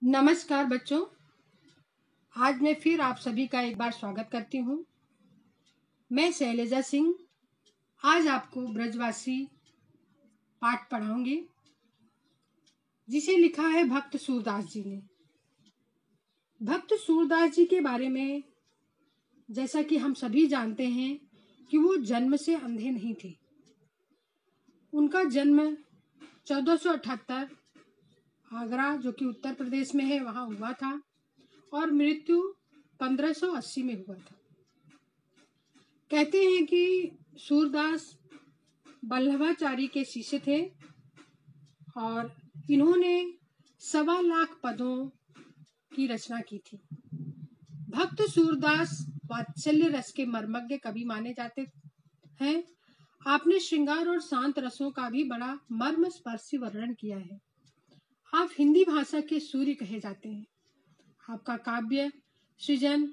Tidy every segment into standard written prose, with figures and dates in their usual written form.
नमस्कार बच्चों, आज मैं फिर आप सभी का एक बार स्वागत करती हूँ। मैं शैलजा सिंह आज आपको ब्रजवासी पाठ पढ़ाऊंगी, जिसे लिखा है भक्त सूरदास जी ने। भक्त सूरदास जी के बारे में जैसा कि हम सभी जानते हैं कि वो जन्म से अंधे नहीं थे। उनका जन्म 1478 आगरा, जो कि उत्तर प्रदेश में है, वहाँ हुआ था और मृत्यु 1580 में हुआ था। कहते हैं कि सूरदास वल्लभाचारी के शिष्य थे और इन्होंने 1.25 लाख पदों की रचना की थी। भक्त सूरदास वात्सल्य रस के मर्मज्ञ कवि माने जाते हैं। आपने श्रृंगार और शांत रसों का भी बड़ा मर्म स्पर्शी वर्णन किया है। आप हिंदी भाषा के सूर्य कहे जाते हैं। आपका काव्य सृजन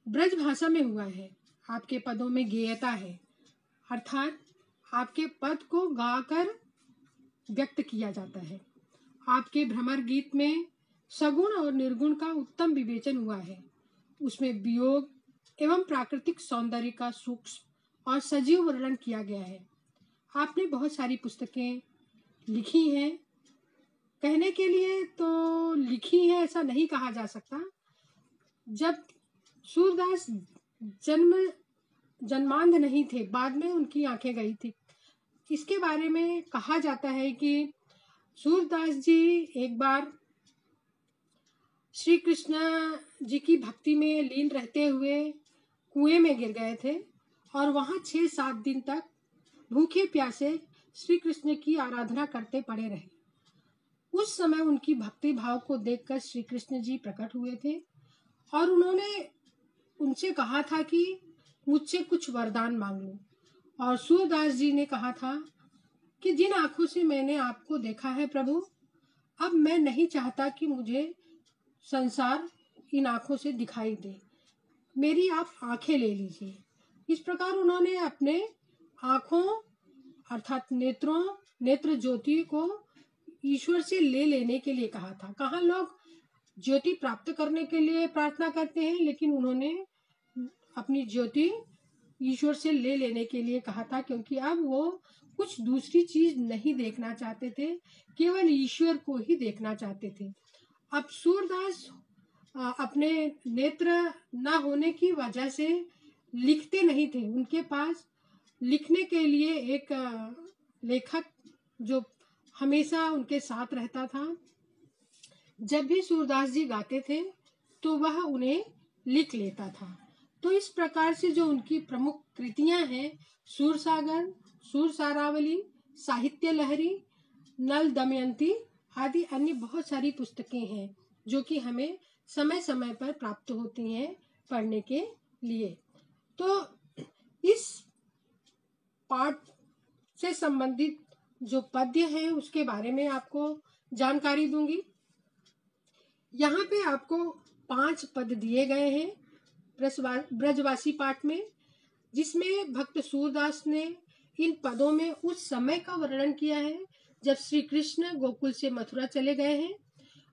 ब्रज भाषा में हुआ है। आपके पदों में गेयता है, अर्थात आपके पद को गाकर व्यक्त किया जाता है। आपके भ्रमर गीत में सगुण और निर्गुण का उत्तम विवेचन हुआ है। उसमें वियोग एवं प्राकृतिक सौंदर्य का सूक्ष्म और सजीव वर्णन किया गया है। आपने बहुत सारी पुस्तकें लिखी हैं। कहने के लिए तो लिखी है ऐसा नहीं कहा जा सकता। जब सूरदास जन्मांध नहीं थे, बाद में उनकी आंखें गई थी। इसके बारे में कहा जाता है कि सूरदास जी एक बार श्री कृष्ण जी की भक्ति में लीन रहते हुए कुएं में गिर गए थे और वहां 6-7 दिन तक भूखे प्यासे श्री कृष्ण की आराधना करते पड़े रहे। उस समय उनकी भक्ति भाव को देखकर श्री कृष्ण जी प्रकट हुए थे और उन्होंने उनसे कहा था कि मुझसे कुछ वरदान मांग लो। और सूरदास जी ने कहा था कि जिन आंखों से मैंने आपको देखा है प्रभु, अब मैं नहीं चाहता कि मुझे संसार इन आंखों से दिखाई दे, मेरी आप आंखें ले लीजिए। इस प्रकार उन्होंने अपने आंखों अर्थात नेत्र ज्योति को ईश्वर से ले लेने के लिए कहा था। कहाँ लोग ज्योति प्राप्त करने के लिए प्रार्थना करते हैं, लेकिन उन्होंने अपनी ज्योति ईश्वर से ले लेने के लिए कहा था, क्योंकि अब वो कुछ दूसरी चीज नहीं देखना चाहते थे, केवल ईश्वर को ही देखना चाहते थे। अब सूरदास अपने नेत्र न होने की वजह से लिखते नहीं थे। उनके पास लिखने के लिए एक लेखक जो हमेशा उनके साथ रहता था। जब भी सूरदास जी गाते थे तो वह उन्हें लिख लेता था। तो इस प्रकार से जो उनकी प्रमुख कृतियां हैं, सूरसागर, सूरसारावली, साहित्य लहरी, नल दमयंती आदि अन्य बहुत सारी पुस्तकें हैं जो कि हमें समय समय पर प्राप्त होती हैं पढ़ने के लिए। तो इस पाठ से संबंधित जो पद्य है उसके बारे में आपको जानकारी दूंगी। यहाँ पे आपको 5 पद दिए गए हैं ब्रजवासी पाठ में, जिसमें भक्त सूरदास ने इन पदों में उस समय का वर्णन किया है जब श्री कृष्ण गोकुल से मथुरा चले गए हैं।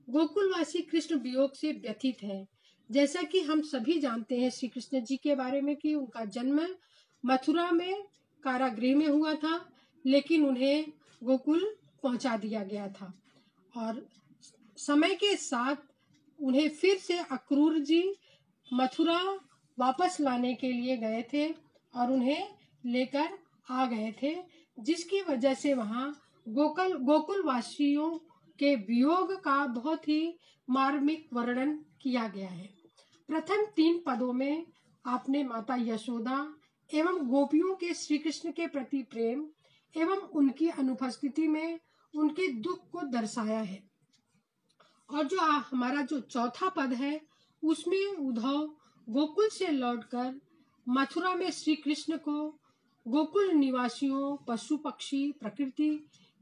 गोकुलवासी कृष्ण वियोग से व्यथित है। जैसा कि हम सभी जानते हैं श्री कृष्ण जी के बारे में कि उनका जन्म मथुरा में कारागृह में हुआ था, लेकिन उन्हें गोकुल पहुंचा दिया गया था और समय के साथ उन्हें फिर से अक्रूर जी मथुरा वापस लाने के लिए गए थे और उन्हें लेकर आ गए थे, जिसकी वजह से वहाँ गोकुल वासियों के वियोग का बहुत ही मार्मिक वर्णन किया गया है। प्रथम 3 पदों में आपने माता यशोदा एवं गोपियों के श्री कृष्ण के प्रति प्रेम एवं उनकी अनुपस्थिति में उनके दुख को दर्शाया है। और जो हमारा जो चौथा पद है उसमें उद्धव गोकुल से लौटकर मथुरा में श्री कृष्ण को गोकुल निवासियों, पशु पक्षी, प्रकृति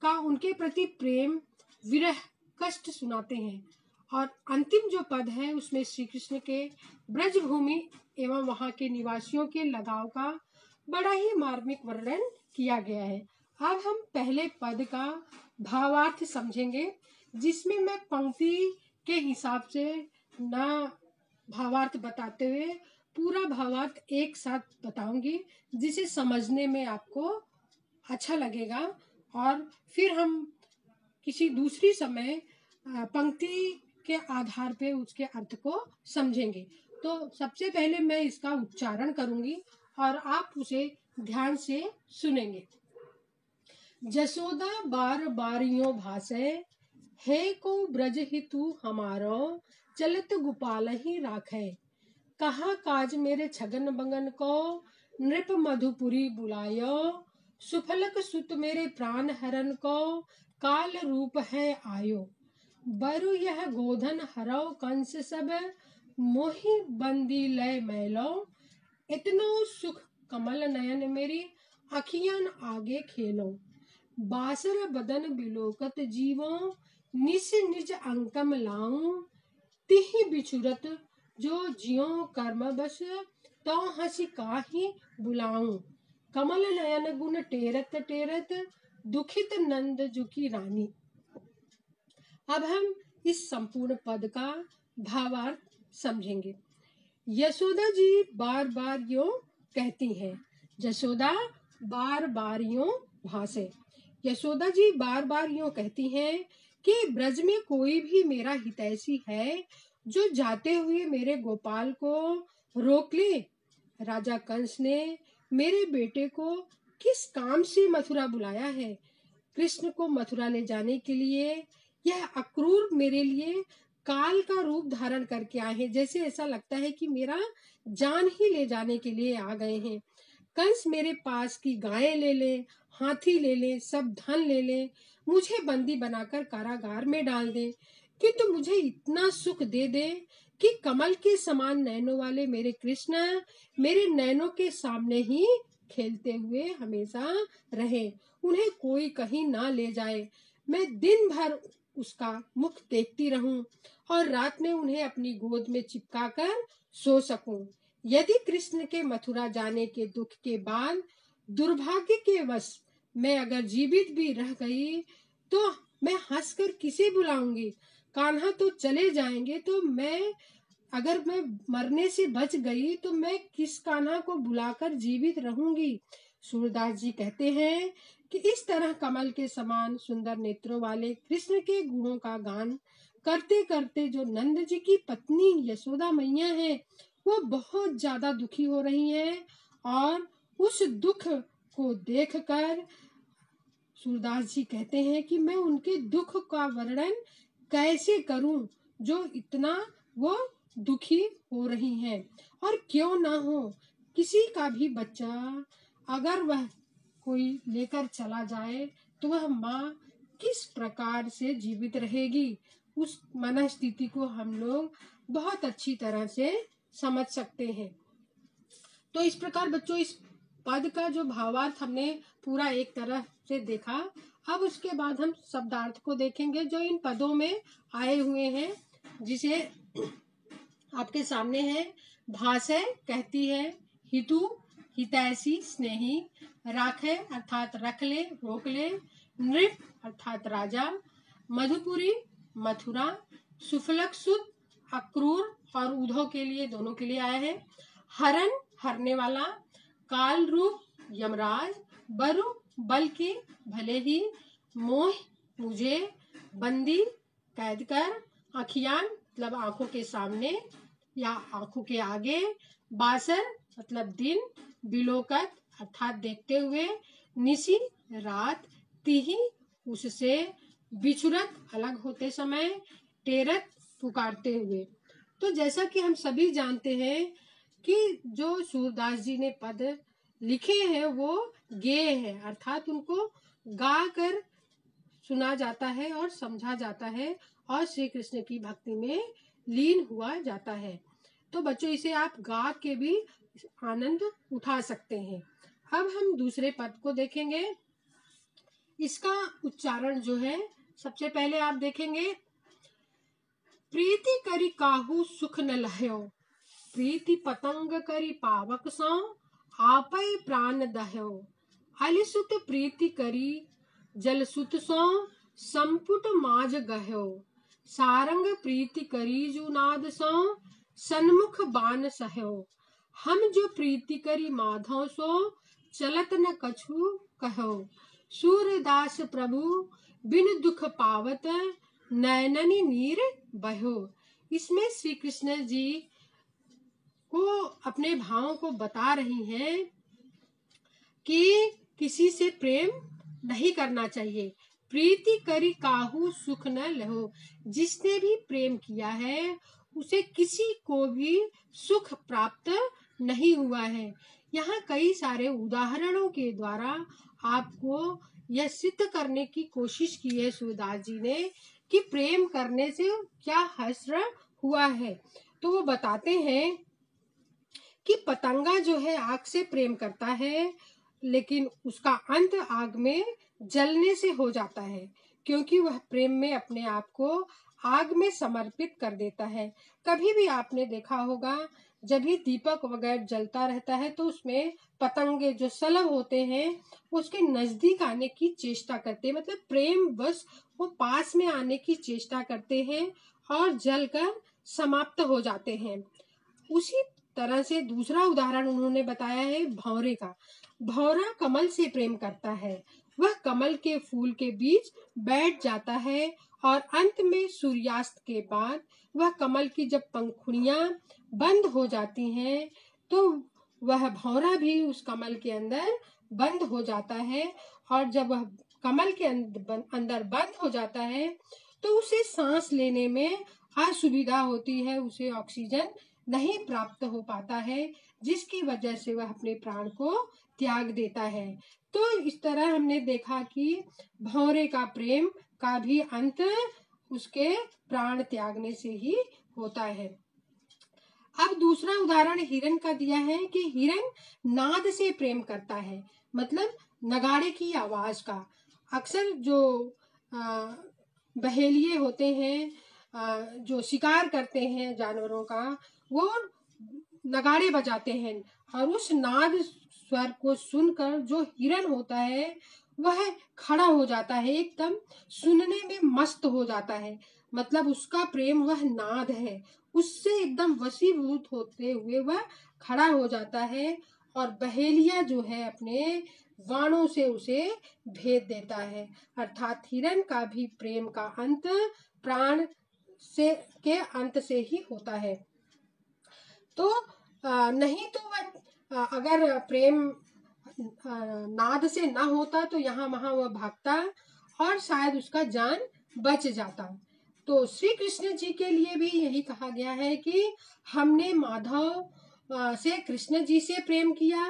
का उनके प्रति प्रेम, विरह, कष्ट सुनाते हैं। और अंतिम जो पद है उसमें श्री कृष्ण के ब्रज भूमि एवं वहाँ के निवासियों के लगाव का बड़ा ही मार्मिक वर्णन किया गया है। अब हम पहले पद का भावार्थ समझेंगे, जिसमें मैं पंक्ति के हिसाब से ना भावार्थ बताते हुए पूरा भावार्थ एक साथ बताऊंगी, जिसे समझने में आपको अच्छा लगेगा। और फिर हम किसी दूसरी समय पंक्ति के आधार पे उसके अर्थ को समझेंगे। तो सबसे पहले मैं इसका उच्चारण करूंगी और आप उसे ध्यान से सुनेंगे। जसोदा बार बार यो भासे, हे को ब्रज ही तू हमारो, चलत गोपाल ही राखे। कहा काज मेरे छगन बंगन को, नृप मधुपुरी बुलायो। सुफलक सुत मेरे प्राण हरन को, काल रूप है आयो। बरु यह गोधन हरौ कंस सब, मोहि बंदी लय मैलो। इतनो सुख कमल नयन मेरी, अखियन आगे खेलो। बासर बदन बिलोकत जीवो, निज निज अंकम लाऊं। तिहि बिछुरत जो जियो कर्म बस, तो हंसी काहि बुलाऊं। कमल नयन गुण टेरत टेरत, दुखित नंद जुकी रानी। अब हम इस संपूर्ण पद का भावार्थ समझेंगे। यशोदा जी बार बार यो कहती हैं। यशोदा बार बार यो भासे। यशोदा जी बार बार यो कहती हैं कि ब्रज में कोई भी मेरा हितैषी है जो जाते हुए मेरे गोपाल को रोक ले। राजा कंस ने मेरे बेटे को किस काम से मथुरा बुलाया है? कृष्ण को मथुरा ले जाने के लिए यह अक्रूर मेरे लिए काल का रूप धारण करके आए हैं। जैसे ऐसा लगता है कि मेरा जान ही ले जाने के लिए आ गए हैं। कंस मेरे पास की गायें ले ले, हाथी ले ले, सब धन ले ले, मुझे बंदी बनाकर कारागार में डाल दे, किंतु मुझे इतना सुख दे दे कि कमल के समान नैनों वाले मेरे कृष्ण मेरे नैनों के सामने ही खेलते हुए हमेशा रहे। उन्हें कोई कहीं ना ले जाए। मैं दिन भर उसका मुख देखती रहूं और रात में उन्हें अपनी गोद में चिपका कर सो सकूं। यदि कृष्ण के मथुरा जाने के दुख के बाद दुर्भाग्य के वश मैं अगर जीवित भी रह गई तो मैं हंसकर किसे बुलाऊंगी? कान्हा तो चले जाएंगे, तो अगर मैं मरने से बच गई तो मैं किस कान्हा को बुलाकर जीवित रहूंगी? सूरदास जी कहते हैं कि इस तरह कमल के समान सुंदर नेत्रों वाले कृष्ण के गुणों का गान करते करते जो नंद जी की पत्नी यशोदा मैया है, वो बहुत ज्यादा दुखी हो रही हैं। और उस दुख को देखकर सूरदास जी कहते हैं कि मैं उनके दुख का वर्णन कैसे करूं, जो इतना वो दुखी हो रही हैं। और क्यों ना हो, किसी का भी बच्चा अगर वह कोई लेकर चला जाए तो वह माँ किस प्रकार से जीवित रहेगी, उस मन स्थिति को हम लोग बहुत अच्छी तरह से समझ सकते हैं। तो इस प्रकार बच्चों इस पद का जो भावार्थ हमने पूरा एक तरह से देखा। अब उसके बाद हम शब्दार्थ को देखेंगे जो इन पदों में आए हुए हैं, जिसे आपके सामने है। भाषे कहती है, हितु हितैषी स्नेही, राखे अर्थात रख ले रोक ले, नृप अर्थात राजा, मधुपुरी मथुरा, सुफलक सुत अक्रूर और उद्धव के लिए दोनों के लिए आया है। हरन हरने वाला, काल रूप यमराज, बरु बल की भले ही, मोह मुझे, बंदी कैद कर, अखियान मतलब आंखों के सामने या आंखों के आगे, बासर मतलब दिन, बिलोकत अर्थात देखते हुए, निसी रात, तिही उससे, बिछुरत अलग होते समय, टेरत पुकारते हुए। तो जैसा कि हम सभी जानते हैं कि जो सूरदास जी ने पद लिखे हैं वो गेय है, अर्थात उनको गा कर सुना जाता है और समझा जाता है और श्री कृष्ण की भक्ति में लीन हुआ जाता है। तो बच्चों इसे आप गा के भी आनंद उठा सकते हैं। अब हम दूसरे पद को देखेंगे। इसका उच्चारण जो है सबसे पहले आप देखेंगे, प्रीति करी काहू सुख न लह्यो, प्रीति पतंग करी पावक सो, आपै प्राण दह्यो। अलिसुत प्रीति करी जलसुत सो, संपुट माज गह्यो। सारंग प्रीति करी जो नाद सो, सन्मुख बान सहयो। हम जो प्रीति करी माधव सो, चलत न कछु कहो। सूरदास प्रभु बिन दुख पावत, नैननी नीर बहो। इसमें श्री कृष्ण जी को अपने भावों को बता रही हैं कि किसी से प्रेम नहीं करना चाहिए। प्रीति करी काहू सुख न लहो। जिसने भी प्रेम किया है उसे किसी को भी सुख प्राप्त नहीं हुआ है। यहाँ कई सारे उदाहरणों के द्वारा आपको यह सिद्ध करने की कोशिश की है सूरदास जी ने कि प्रेम करने से क्या हश्र हुआ है। तो वो बताते हैं कि पतंगा जो है आग से प्रेम करता है, लेकिन उसका अंत आग में जलने से हो जाता है, क्योंकि वह प्रेम में अपने आप को आग में समर्पित कर देता है। कभी भी आपने देखा होगा जब भी दीपक वगैरह जलता रहता है तो उसमें पतंगे जो सलभ होते हैं उसके नजदीक आने की चेष्टा करते हैं, मतलब प्रेम बस वो पास में आने की चेष्टा करते हैं और जलकर समाप्त हो जाते हैं। उसी तरह से दूसरा उदाहरण उन्होंने बताया है भंवरे का। भंवरा कमल से प्रेम करता है। वह कमल के फूल के बीच बैठ जाता है और अंत में सूर्यास्त के बाद वह कमल की जब पंखुड़ियां बंद हो जाती हैं तो वह भंवरा भी उस कमल के अंदर बंद हो जाता है। और जब वह कमल के अंदर बंद हो जाता है तो उसे सांस लेने में असुविधा होती है, उसे ऑक्सीजन नहीं प्राप्त हो पाता है, जिसकी वजह से वह अपने प्राण को त्याग देता है। तो इस तरह हमने देखा कि भंवरे का प्रेम का भी अंत उसके प्राण त्यागने से ही होता है। अब दूसरा उदाहरण हिरण का दिया है कि हिरण नाद से प्रेम करता है, मतलब नगाड़े की आवाज का। अक्सर जो बहेलिए होते हैं जो शिकार करते हैं जानवरों का, वो नगाड़े बजाते हैं और उस नाद स्वर को सुनकर जो हिरण होता है वह खड़ा हो जाता है, एकदम सुनने में मस्त हो जाता है। मतलब उसका प्रेम वह नाद है, उससे एकदम वशीभूत होते हुए वह खड़ा हो जाता है और बहेलिया जो है अपने वाणों से उसे भेद देता है। अर्थात हिरण का भी प्रेम का अंत प्राण से के अंत से ही होता है। तो नहीं तो वह अगर प्रेम नाद से ना होता तो यहाँ वहां वह भागता और शायद उसका जान बच जाता। तो श्री कृष्ण जी के लिए भी यही कहा गया है कि हमने माधव से कृष्ण जी से प्रेम किया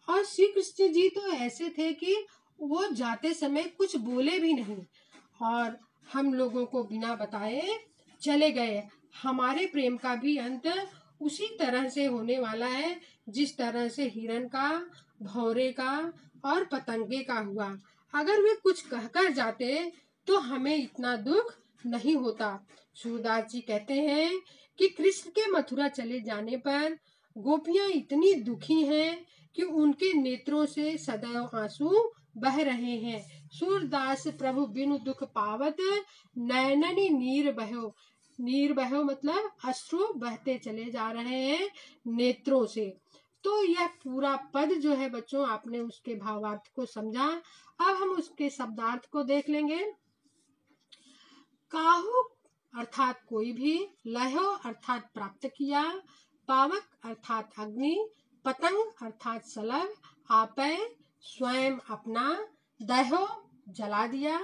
और श्री कृष्ण जी तो ऐसे थे कि वो जाते समय कुछ बोले भी नहीं और हम लोगों को बिना बताए चले गए। हमारे प्रेम का भी अंत उसी तरह से होने वाला है जिस तरह से हिरण का, भंवरे का और पतंगे का हुआ। अगर वे कुछ कहकर जाते तो हमें इतना दुख नहीं होता। सूरदास जी कहते हैं कि कृष्ण के मथुरा चले जाने पर गोपियां इतनी दुखी हैं कि उनके नेत्रों से सदैव आंसू बह रहे हैं। सूरदास प्रभु बिनु दुख पावत, नैननी नीर बहो। नीर बहो मतलब अश्रु बहते चले जा रहे हैं नेत्रों से। तो यह पूरा पद जो है बच्चों, आपने उसके भावार्थ को समझा। अब हम उसके शब्दार्थ को देख लेंगे। काहू अर्थात कोई भी, लहो अर्थात प्राप्त किया, पावक अर्थात अग्नि, पतंग अर्थात सलभ, आपय स्वयं अपना, दहो जला दिया,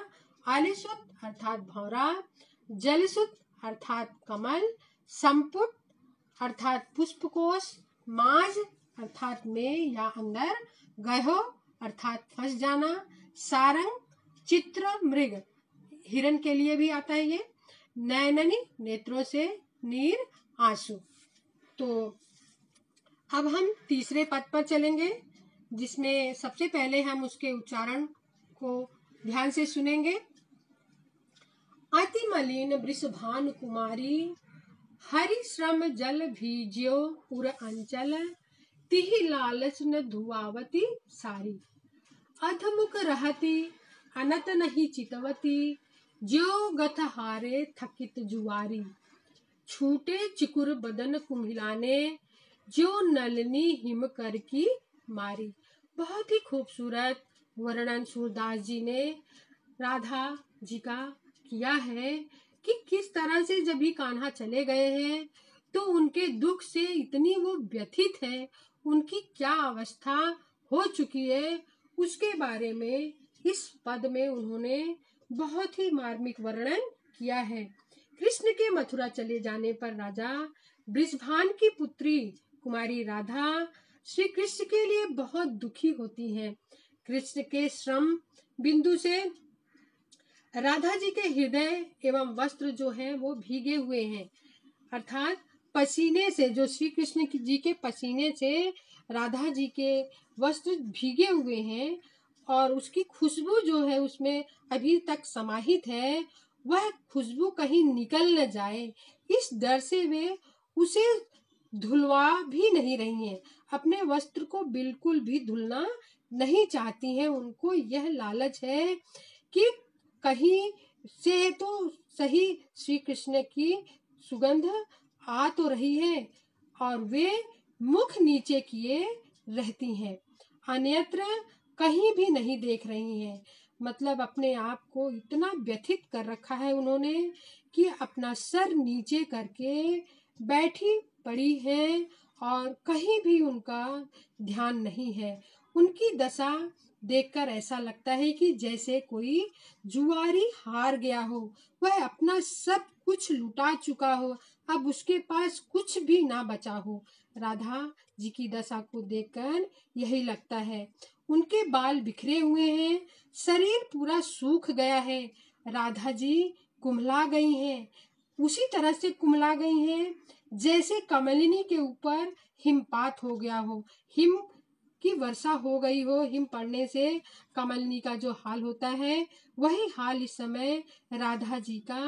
आलिसुत अर्थात भंवरा, जलसुत अर्थात कमल, संपुट अर्थात पुष्पकोश, माज अर्थात में या अंदर, गहो अर्थात फंस जाना, सारंग चित्र मृग हिरण के लिए भी आता है ये, नैननी नेत्रों से, नीर आंसू। तो अब हम तीसरे पद पर चलेंगे जिसमें सबसे पहले हम उसके उच्चारण को ध्यान से सुनेंगे। अति मलिन वृषभानु कुमारी, हरि श्रम जल भीज्यो उर अंचल, तिहि लालच न धुआवती सारी, अधमुख रहती अनत नहीं चितवती, ज्यो गथ हारे थकित जुआरी, छूटे चिकुर बदन कुम्हिलाने, जो नलनी हिम कर की मारी। बहुत ही खूबसूरत वर्णन सूरदास जी ने राधा जी का किया है कि किस तरह से जब भी कान्हा चले गए हैं तो उनके दुख से इतनी वो व्यथित है, उनकी क्या अवस्था हो चुकी है, उसके बारे में इस पद में उन्होंने बहुत ही मार्मिक वर्णन किया है। कृष्ण के मथुरा चले जाने पर राजा बृषभान की पुत्री कुमारी राधा श्री कृष्ण के लिए बहुत दुखी होती हैं। कृष्ण के श्रम बिंदु से राधा जी के हृदय एवं वस्त्र जो है वो भीगे हुए हैं, अर्थात पसीने से, जो श्री कृष्ण जी के पसीने से राधा जी के वस्त्र भीगे हुए हैं और उसकी खुशबू जो है उसमें अभी तक समाहित है, वह खुशबू कहीं निकल न जाए, इस डर से वे उसे धुलवा भी नहीं रही हैं, अपने वस्त्र को बिल्कुल भी धुलना नहीं चाहती हैं। उनको यह लालच है कि कहीं से तो सही श्री कृष्ण की सुगंध आ तो रही है, और वे मुख नीचे किए रहती हैं, अन्यत्र कहीं भी नहीं देख रही हैं। मतलब अपने आप को इतना व्यथित कर रखा है उन्होंने कि अपना सर नीचे करके बैठी पड़ी है और कहीं भी उनका ध्यान नहीं है। उनकी दशा देखकर ऐसा लगता है कि जैसे कोई जुआरी हार गया हो, वह अपना सब कुछ लुटा चुका हो, अब उसके पास कुछ भी ना बचा हो। राधा जी की दशा को देखकर यही लगता है। उनके बाल बिखरे हुए हैं, शरीर पूरा सूख गया है, राधा जी कुम्हला गई हैं, उसी तरह से कुम्हला गई हैं जैसे कमलिनी के ऊपर हिमपात हो गया हो, हिम की वर्षा हो गई हो। हिम पड़ने से कमलिनी का जो हाल होता है वही हाल इस समय राधा जी का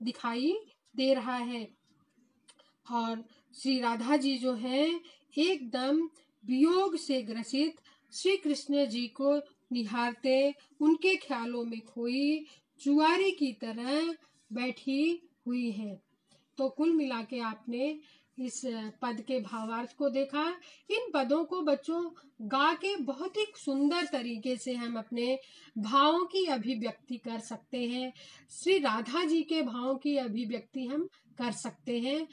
दिखाई दे रहा है। और श्री राधा जी जो है एकदम वियोग से ग्रसित श्री कृष्ण जी को निहारते, उनके ख्यालों में खोई जुआरी की तरह बैठी हुई है। तो कुल मिला के आपने इस पद के भावार्थ को देखा। इन पदों को बच्चों गा के बहुत ही सुंदर तरीके से हम अपने भावों की अभिव्यक्ति कर सकते हैं, श्री राधा जी के भावों की अभिव्यक्ति हम कर सकते हैं।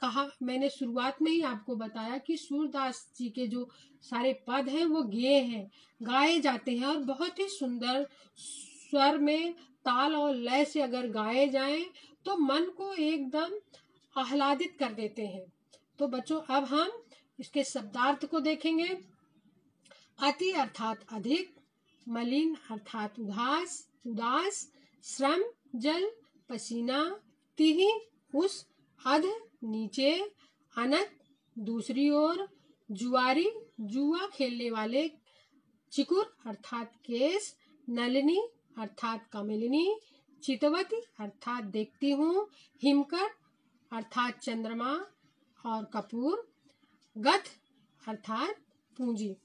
कहा मैंने शुरुआत में ही आपको बताया कि सूरदास जी के जो सारे पद हैं वो गेय हैं, गाए जाते हैं और बहुत ही सुंदर स्वर में ताल और लय से अगर गाए जाएं तो मन को एकदम आह्लादित कर देते हैं। तो बच्चों अब हम इसके शब्दार्थ को देखेंगे। अति अर्थात अधिक, मलिन अर्थात उदास, श्रम जल पसीना, तिहि उस, अध नीचे, अनक दूसरी ओर, जुआरी जुआ खेलने वाले, चिकुर अर्थात केस, नलिनी अर्थात कमलिनी, चितवती अर्थात देखती हूँ, हिमकर अर्थात चंद्रमा और कपूर, गथ अर्थात पूंजी।